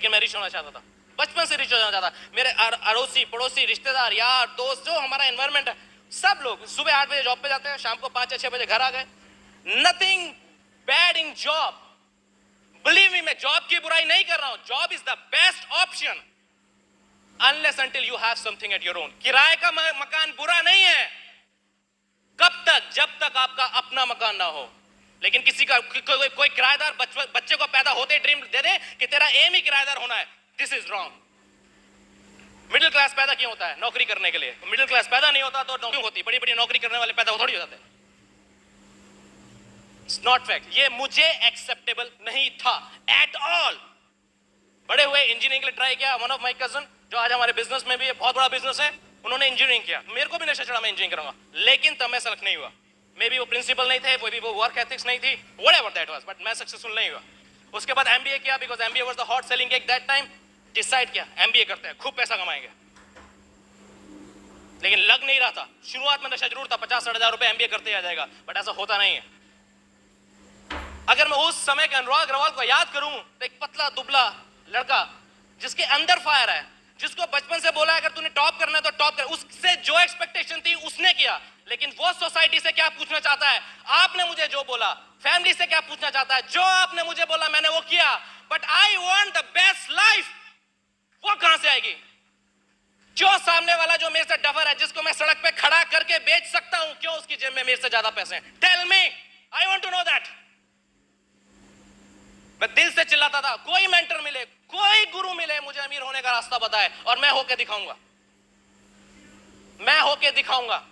लेकिन मैं रिच होना चाहता था, बचपन से रिच होना चाहता। मेरे अड़ोसी पड़ोसी रिश्तेदार यार दोस्त जो हमारा एनवायरमेंट है, सब लोग सुबह 8 बजे जॉब पे जाते हैं, शाम को 5 या 6 बजे घर आ गए। Nothing bad in job, believe me, मैं जॉब की बुराई नहीं कर रहा हूं। Job is the best option unless until you have something at your own. किराए का मकान बुरा नहीं है, कब तक? जब तक आपका अपना मकान ना हो। लेकिन किसी का कोई किराएदार बच्चे को पैदा होते ही ड्रीम दे दे कि तेरा एम ही किराएदार होना है, this is wrong. Middle class पैदा क्यों होता है? नौकरी करने के लिए। मिडिल क्लास पैदा नहीं होता तो नौकरी होती, बड़ी बड़ी नौकरी करने वाले पैदा थोड़ी हो जाते। It's not fact. ये मुझे एक्सेप्टेबल नहीं था एट ऑल। बड़े हुए इंजीनियरिंग के लिए ट्राई किया। वन ऑफ माय कजन जो आज हमारे बिजनेस में भी है, बहुत बड़ा बिजनेस है, उन्होंने इंजीनियरिंग किया। मेरे को भी नशा चढ़ा मैं इंजीनियरिंग करूंगा, लेकिन तब मैं सेलेक्ट नहीं हुआ। मे बी वो प्रिंसिपल नहीं थे, वो वर्क एथिक्स नहीं थी, व्हाटएवर दैट वाज, बट मैं सक्सेसफुल नहीं हुआ। उसके बाद एमबीए किया, because MBA was the hot selling at that time. Decide किया एमबीए करते हैं, खूब पैसा कमाएंगे, लेकिन लग नहीं रहा था। शुरुआत में नशा जरूर था, 50-60 हजार रुपए एमबीए करते आ जाएगा, बट ऐसा होता नहीं है। अगर मैं उस समय के अनुराग अग्रवाल को याद करूं तो एक पतला दुबला लड़का जिसके अंदर फायर है, जिसको बचपन से बोला अगर तूने टॉप करना है तो टॉप कर, उससे जो एक्सपेक्टेशन थी उसने किया। लेकिन वो सोसाइटी से क्या पूछना चाहता है? आपने मुझे जो बोला। फैमिली से क्या पूछना चाहता है? जो आपने मुझे बोला मैंने वो किया। But I want the best life, वो कहां से आएगी? जो सामने वाला जो मेरे से डफर है, जिसको मैं सड़क पे खड़ा करके बेच सकता हूं, क्यों उसकी जेब में मेरे से ज्यादा पैसे हैं? Tell me, I want to know that. मैं दिल से चिल्लाता था, कोई मेंटर मिले, कोई गुरु मिले, मुझे अमीर होने का रास्ता बताए और मैं होके दिखाऊंगा, मैं होके दिखाऊंगा।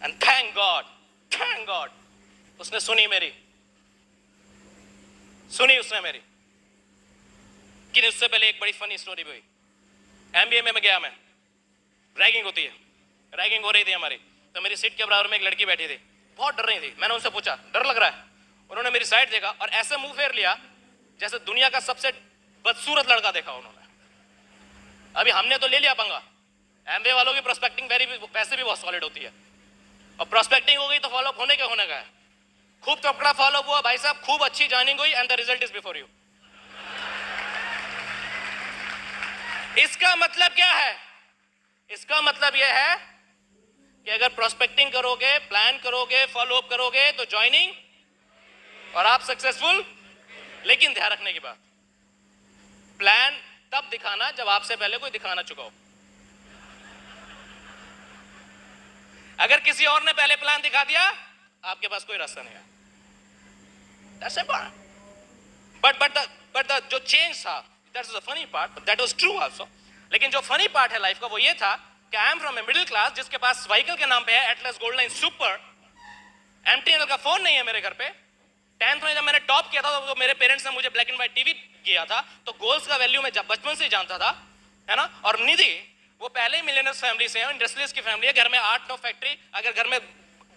एंड थैंक गॉड उसने सुनी मेरी, सुनी उसने मेरी। लेकिन उससे पहले एक बड़ी फनी स्टोरी भी हुई। एमबीए में मैं गया, मैं रैगिंग होती है, रैगिंग हो रही थी हमारी, तो मेरी सीट के बराबर में एक लड़की बैठी थी, बहुत डर रही थी। मैंने उनसे पूछा डर लग रहा है? उन्होंने मेरी साइड देखा और ऐसे मुंह फेर लिया जैसे दुनिया का सबसे बदसूरत लड़का देखा उन्होंने। अभी हमने तो ले लिया पंगा, एमबीए वालों की प्रोस्पेक्टिंग वैसे भी बहुत सॉलिड होती है, और प्रोस्पेक्टिंग हो गई तो फॉलोअप होने का है। खूब तकड़ा फॉलोअप हुआ भाई साहब, खूब अच्छी जॉइनिंग हुई, and the result is before you. इसका मतलब क्या है? इसका मतलब यह है कि अगर प्रोस्पेक्टिंग करोगे, प्लान करोगे, फॉलोअप करोगे तो ज्वाइनिंग और आप सक्सेसफुल। लेकिन ध्यान रखने की बात, प्लान तब दिखाना जब आपसे पहले कोई दिखाना चुका हो। अगर किसी और ने पहले प्लान दिखा दिया, आपके पास कोई रास्ता नहीं है। That's it. But जो चेंज था, that's the funny part, but that was true also. लेकिन जो फनी पार्ट है लाइफ का वो ये था कि I am from a middle class जिसके पास व्हीकल के नाम पे है Atlas gold line super, MTNL का फोन नहीं है मेरे घर पे। 10th में जब मैंने टॉप किया था तो मेरे पेरेंट्स ने मुझे ब्लैक एंड व्हाइट टीवी दिया था, तो गोल्स का वैल्यू मैं बचपन से ही जानता था, है ना। और निधि वो पहले ही मिलियनर्स फैमिली से है, इंडस्ट्रियलिस्ट की फैमिली है, घर में 8-9 फैक्ट्री, अगर घर में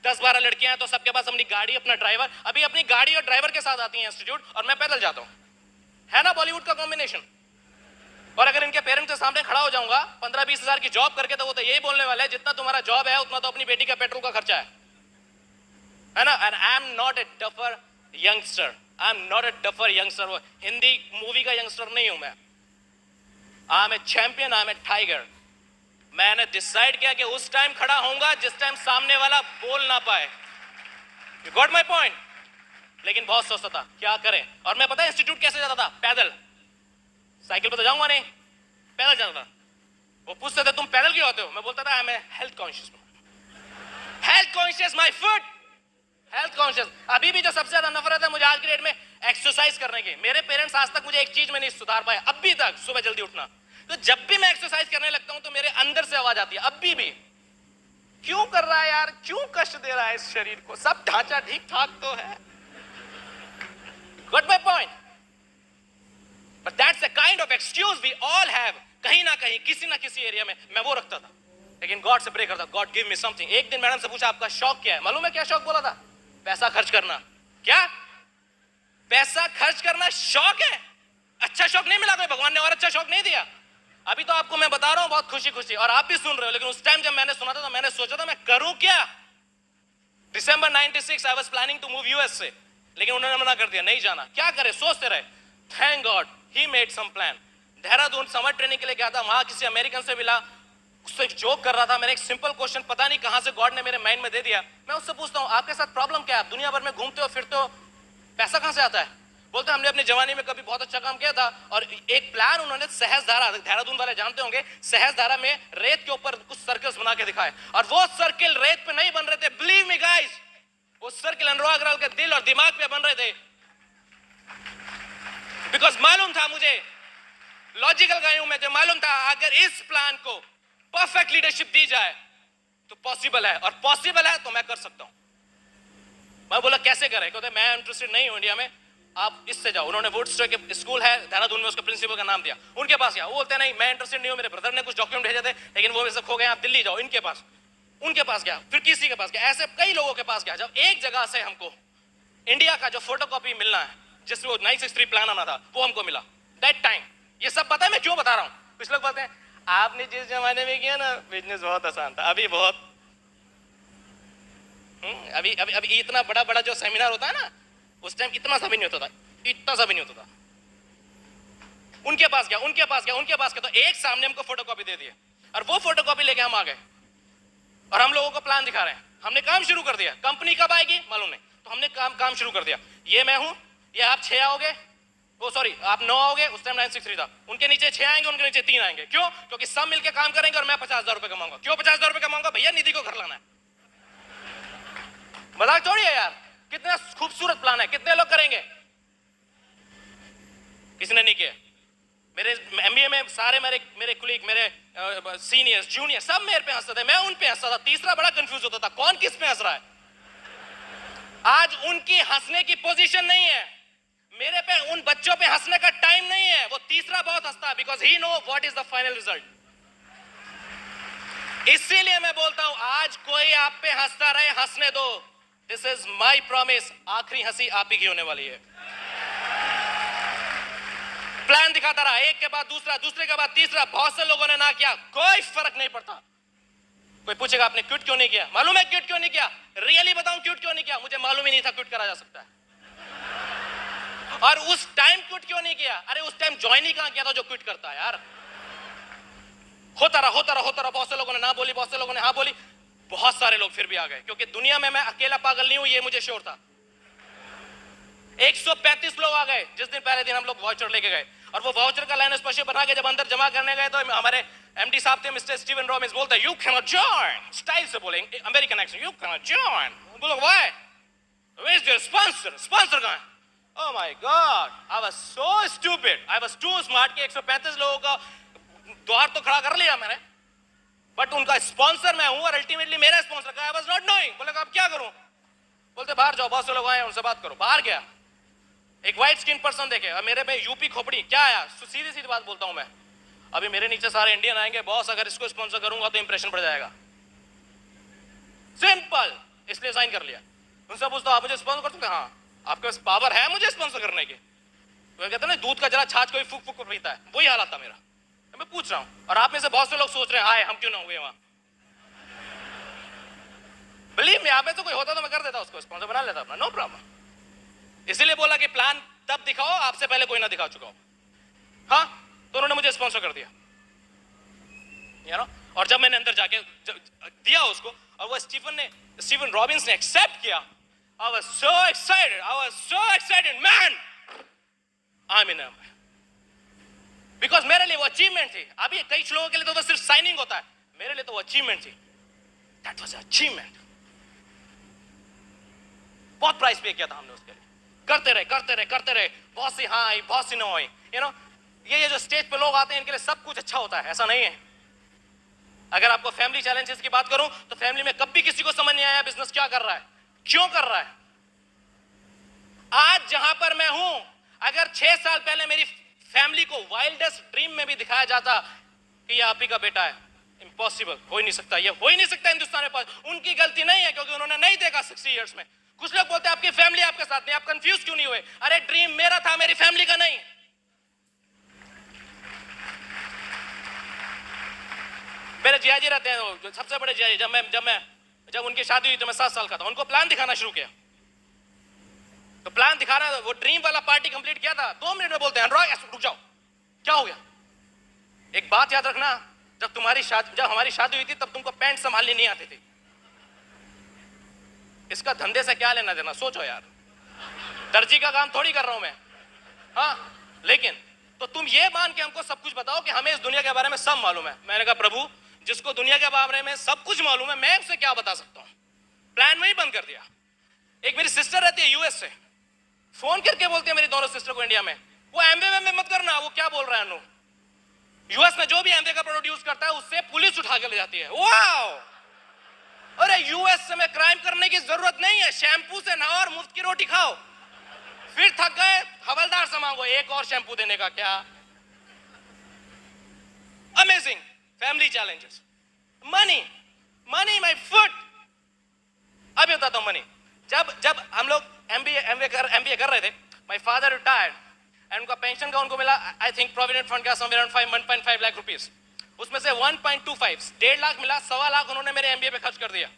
10-12 लड़कियां हैं तो सबके पास अपनी गाड़ी, अपना ड्राइवर। अभी अपनी गाड़ी और ड्राइवर के साथ आती हैं इंस्टीट्यूट, और मैं पैदल जाता हूं, है ना बॉलीवुड का कॉम्बिनेशन। और अगर इनके पेरेंट्स के सामने खड़ा हो जाऊंगा 15-20 हजार की जॉब करके, तो वो तो यही बोलने वाले हैं जितना तुम्हारा जॉब है उतना तो अपनी बेटी का पेट्रोल का खर्चा है ना। And I am not a duffer youngster, I am not a duffer youngster. Hindi movie का यंगस्टर नहीं हूं मैं, I am a champion, I am a tiger. मैंने डिसाइड किया कि उस टाइम खड़ा होऊंगा जिस टाइम सामने वाला बोल ना पाए। You got my point. लेकिन बहुत सोचता था क्या करें, और मैं पता है इंस्टीट्यूट कैसे जाता था? पैदल। साइकिल पर तो जाऊंगा नहीं, पैदल जाता था। वो पूछते थे तुम पैदल क्यों आते हो? मैं बोलता था I am health conscious, health conscious, my foot health conscious. अभी भी जो सबसे ज्यादा नफरत है मुझे आज की डेट में एक्सरसाइज करने की। मेरे पेरेंट्स आज तक मुझे एक चीज में नहीं सुधार पाए अभी तक, सुबह जल्दी उठना। तो जब भी मैं एक्सरसाइज करने लगता हूं तो मेरे अंदर से आवाज आती है अभी भी, क्यों कर रहा है यार, क्यों कष्ट दे रहा है इस शरीर को, सब ढांचा ठीक ठाक तो है। Got my point. But that's the kind of excuse we all have, कहीं ना कहीं किसी ना किसी एरिया में। मैं वो रखता था, लेकिन गॉड से प्रे करता, गॉड गिव मी समथिंग। एक दिन मैडम से पूछा आपका शौक क्या है? मालूम है क्या शौक बोला था? पैसा खर्च करना। क्या पैसा खर्च करना शौक है? अच्छा शौक नहीं मिला, कोई भगवान ने और अच्छा शौक नहीं दिया। अभी तो आपको मैं बता रहा हूं बहुत खुशी खुशी, और आप भी सुन रहे हो, लेकिन उस टाइम जब मैंने सुना था तो मैंने सोचा था मैं करूं क्या। December 96 I was planning to move US से, लेकिन उन्होंने मना कर दिया, नहीं जाना। क्या करे, सोचते रहे। Thank God he made some plan. Dehradun summer training के लिए गया था, वहां किसी अमेरिकन से मिला, उससे जोक कर रहा था। मैंने एक सिंपल क्वेश्चन पता नहीं कहां से गॉड ने मेरे माइंड में दे दिया। मैं उससे पूछता हूं आपके साथ प्रॉब्लम क्या है, आप दुनिया भर में घूमते हो फिरते हो, पैसा कहां से आता है? बोलते हमने अपने जवानी में कभी बहुत अच्छा काम किया था और एक प्लान उन्होंने सहजधारा, देहरादून वाले जानते होंगे, सहजधारा में रेत के ऊपर कुछ सर्कल्स बना के दिखाए और वो सर्किल रेत पे नहीं बन रहे थे, बिलीव मी गाइस, वो सर्किल अनुराग अग्रवाल के दिल और दिमाग पे बन रहे थे। बिकॉज मालूम था मुझे, लॉजिकल गाय हूं मैं, जो मालूम था अगर इस प्लान को परफेक्ट लीडरशिप दी जाए तो पॉसिबल है, और पॉसिबल है तो मैं कर सकता हूं। मैं बोला कैसे करें? कहते मैं इंटरेस्टेड नहीं हूं इंडिया में, आप इससे जाओ। उन्होंने वुडस्टॉक के स्कूल है देहरादून में, उसके प्रिंसिपल का नाम दिया, उनके पास गया। वो बोलते नहीं मैं इंटरेस्टेड नहीं हूं, मेरे ब्रदर ने कुछ डॉक्यूमेंट भेजे थे लेकिन वो मेरे से खो गए, आप दिल्ली जाओ इनके पास। उनके पास गया, फिर किसी के पास गया, ऐसे कई लोगों के पास गया। जब एक जगह से हमको इंडिया का जो फोटोकॉपी मिलना है जिसमें वो 963 प्लान आना था वो हमको मिला दैट टाइम। ये सब पता है मैं क्यों बता रहा हूं? कुछ लोग बोलते हैं आपने जिस जमाने में किया ना बिजनेस बहुत आसान था, अभी बहुत अभी अभी अभी इतना बड़ा बड़ा जो सेमिनार होता है ना, उस टाइम इतना सा भी नहीं होता था, इतना सा भी नहीं होता था। उनके पास गया, उनके पास गया, उनके पास गया, तो एक सामने हमको फोटोकॉपी दे दिए और वो फोटोकॉपी लेके हम आ गए और हम लोगों को प्लान दिखा रहे हैं। हमने काम शुरू कर दिया। कंपनी कब आएगी मालूम नहीं, तो हमने काम शुरू कर दिया। ये मैं हूं, ये आप 6 आओगे, वो सॉरी आप 9 आओगे, उस टाइम 963 था, उनके नीचे 6 आएंगे, उनके नीचे 3 आएंगे। क्यों? क्योंकि सब मिलकर काम करेंगे और मैं 50,000 रुपए कमाऊंगा। क्यों 50,000 रुपए कमाऊंगा? भैया निधि को घर लाना है। मजाक छोड़िए यार, कितना खूबसूरत प्लान है, कितने लोग करेंगे? किसी ने नहीं किया। मेरे एमबीए में सारे मेरे कुलीग, मेरे सीनियर्स जूनियर सब मेरे पे हंसते थे, मैं उन पे हंसता था। तीसरा बड़ा कंफ्यूज होता था कौन किस पे हंस रहा है। आज उनकी हंसने की पोजीशन नहीं है, मेरे पे उन बच्चों पे हंसने का टाइम नहीं है। वो तीसरा बहुत हंसता है because he know what is the final result. इसीलिए मैं बोलता हूं आज कोई आप पे हंसता रहे, हंसने दो। दिस इज माई प्रॉमिस, आखिरी हंसी आप ही की होने वाली है। प्लान दिखाता रहा, एक के बाद दूसरा, दूसरे के बाद तीसरा, बहुत से लोगों ने ना किया, कोई फर्क नहीं पड़ता। कोई पूछेगा आपने क्विट क्यों नहीं किया? मालूम है क्विट क्यों नहीं किया? रियली बताऊं क्विट क्यों नहीं किया? मुझे मालूम ही नहीं था क्विट करा जा सकता है। और उस टाइम क्विट क्यों नहीं किया? अरे उस टाइम ज्वाइन ही कहां किया था जो क्विट करता है यार। होता रहा होता रहा होता रहा, बहुत से लोगों ने ना बोली, बहुत से लोगों ने हाँ बोली, बहुत सारे लोग फिर भी आ गए, क्योंकि दुनिया में मैं अकेला पागल नहीं हूं, ये मुझे श्योर था। 135 लोग आ गए जिस दिन, पहले दिन हम लोग वाउचर लेके गए और वो वाउचर का लाइन स्पेशल बना के जब अंदर जमा करने गए तो हमारे एमडी साहब थे मिस्टर स्टीवन रॉबिन्स, बोलते you can not join, style से बोले American accent, you can not join. बोलो why? Where is your sponsor? Sponsor कहां है? Oh my God, I was so stupid, I was too smart कि 135 लोगों का द्वार तो खड़ा कर लिया मैंने, बट उनका स्पॉन्सर मैं हूं और अल्टीमेटली मेरा स्पॉन्सर का आई वाज नॉट नोइंग। बोले अब क्या करूं? बोलते बाहर जाओ, बहुत से लोग आए उनसे बात करो। बाहर गया, एक व्हाइट स्किन पर्सन देखे और मेरे में यूपी खोपड़ी क्या आया, सीधी सीधी बात बोलता हूं मैं, अभी मेरे नीचे सारे इंडियन आएंगे, बॉस अगर इसको स्पॉन्सर करूंगा तो इंप्रेशन बढ़ जाएगा। सिंपल, इसलिए साइन कर लिया। उनसे पूछता आप मुझे स्पॉन्सर कर सकते? हाँ। आपके पास पावर है मुझे स्पॉन्सर करने की? तो कहते ना दूध का जरा छाछ कोई फूक फूक पीता है, वही हालत था मेरा। मैं पूछ रहा हूं और आप में से बहुत से लोग सोच रहे हैं हाय हम क्यों ना हुए वहां। बिलीव मी, आप में से कोई होता तो मैं कर देता, उसको स्पॉन्सर बना लेता अपना, नो प्रॉब्लम। इसीलिए बोला कि प्लान तब दिखाओ आपसे पहले कोई ना दिखा चुका हो। हाँ, तो उन्होंने मुझे स्पॉन्सर कर दिया, यू नो। और जब मैंने अंदर जाके दिया उसको और वो स्टीवन रॉबिन्स ने एक्सेप्ट किया, I was so excited, man. I'm in. Because मेरे लिए वो अचीवमेंट थी। अभी कई लोगों के लिए तो सिर्फ साइनिंग होता है, मेरे लिए तो वो अचीवमेंट थी। That was an achievement. बहुत प्राइस पे किया था हमने उसके लिए, करते रहे, बहुत सी हाँ आई, बहुत सी नो आई, यू नो। ये जो स्टेज पे लोग आते हैं इनके लिए सब कुछ अच्छा होता है, ऐसा नहीं है। अगर आपको फैमिली चैलेंजेस की बात करूं तो फैमिली में कभी किसी को समझ नहीं आया बिजनेस क्या कर रहा है, क्यों कर रहा है। आज जहां पर मैं हूं, अगर 6 साल पहले मेरी फैमिली को वाइल्डेस्ट ड्रीम में भी दिखाया जाता कि ये आप ही का बेटा है, इम्पॉसिबल, हो ही नहीं सकता, ये हो ही नहीं सकता हिंदुस्तान में पास। उनकी गलती नहीं है क्योंकि उन्होंने नहीं देखा 60 इयर्स में। कुछ लोग बोलते हैं आपकी फैमिली आपके साथ नहीं, आप कंफ्यूज क्यों नहीं हुए? अरे ड्रीम मेरा था, मेरी फैमिली का नहीं। मेरे जियाजी रहते हैं, जो सबसे बड़े जियाजी, जब उनकी शादी हुई तो मैं 7 साल का था, उनको प्लान दिखाना शुरू किया। तो प्लान दिखाना, वो ड्रीम वाला पार्टी कंप्लीट किया था, 2 मिनट में बोलते हैं अनुराग रुक जाओ, बात याद रखना, जब हमारी शादी हुई थी तब तुमको पैंट संभालनी नहीं आती थी। इसका धंधे से क्या लेना देना, सोचो यार। दर्जी का काम थोड़ी कर रहा हूं मैं, हाँ। लेकिन तो तुम ये मान के हमको सब कुछ बताओ कि हमें इस दुनिया के बारे में सब मालूम है। मैंने कहा प्रभु, जिसको दुनिया के बारे में सब कुछ मालूम है, मैं उसे क्या बता सकता हूं। प्लान वही बंद कर दिया। एक मेरी सिस्टर रहती है यूएस से, फोन करके बोलती है मेरी दोनों सिस्टर को इंडिया में, वो एमवे में मत करना, वो क्या बोल रहा है अनु, यूएस में जो भी एमवे का प्रोडक्ट यूज करता है उससे पुलिस उठा के ले जाती है। वाओ, अरे यूएस में क्राइम करने की जरूरत नहीं है, शैम्पू से नहाओ और मुफ्त की रोटी खाओ। फिर थक गए, हवलदार से मांगो एक और शैम्पू देने का। क्या amazing family challenges. Money, money my foot. अभी बताता हूं मनी। जब हम लोग एमबीए कर रहे थे, माय फादर रिटायर्ड एंड उनका पेंशन का उनको मिला, आई थिंक प्रोविडेंट फंड का समवेयर अराउंड 1.5 लाख रुपीस। उसमें से 1.25 1.5 लाख मिला, 1.25 लाख उन्होंने मेरे एमबीए पे खर्च कर दिया।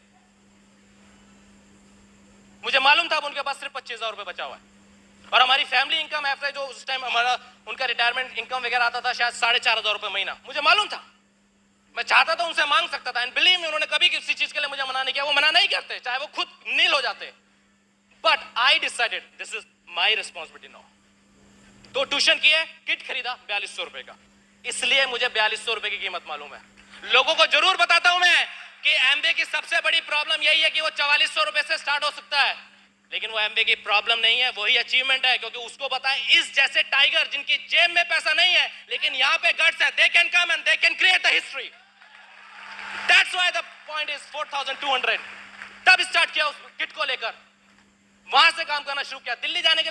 मुझे मालूम था उनके पास सिर्फ 25,000 रुपए बचा हुआ है। और हमारी फैमिली इनकम एवरेज जो उस टाइम हमारा उनका रिटायरमेंट इनकम वगैरह आता था शायद 4,500 रुपए महीना। मुझे मालूम था, मैं चाहता था उनसे मांग सकता था। एंड बिलीव मी, उन्होंने कभी किसी चीज के लिए मुझे मना नहीं किया। वो मना नहीं करते चाहे वो खुद नील हो जाते। But I decided this is my responsibility now. तो ट्यूशन किए, किट खरीदा 4200 रुपए का, इसलिए मुझे 4200 रुपए की कीमत मालूम है। लोगों को जरूर बताता हूं मैं कि एमबीए की सबसे बड़ी प्रॉब्लम यही है कि वो 4400 रुपए से स्टार्ट हो सकता है, लेकिन वो एमबीए की प्रॉब्लम नहीं है, वही अचीवमेंट है। क्योंकि उसको पता है इस जैसे टाइगर जिनकी जेब में पैसा नहीं है लेकिन यहां पे गट्स है, they can come and they can create the history. That's why the point is 4200। तब स्टार्ट किया उस किट को लेकर, वहां से काम करना शुरू किया। दिल्ली जाने के लिए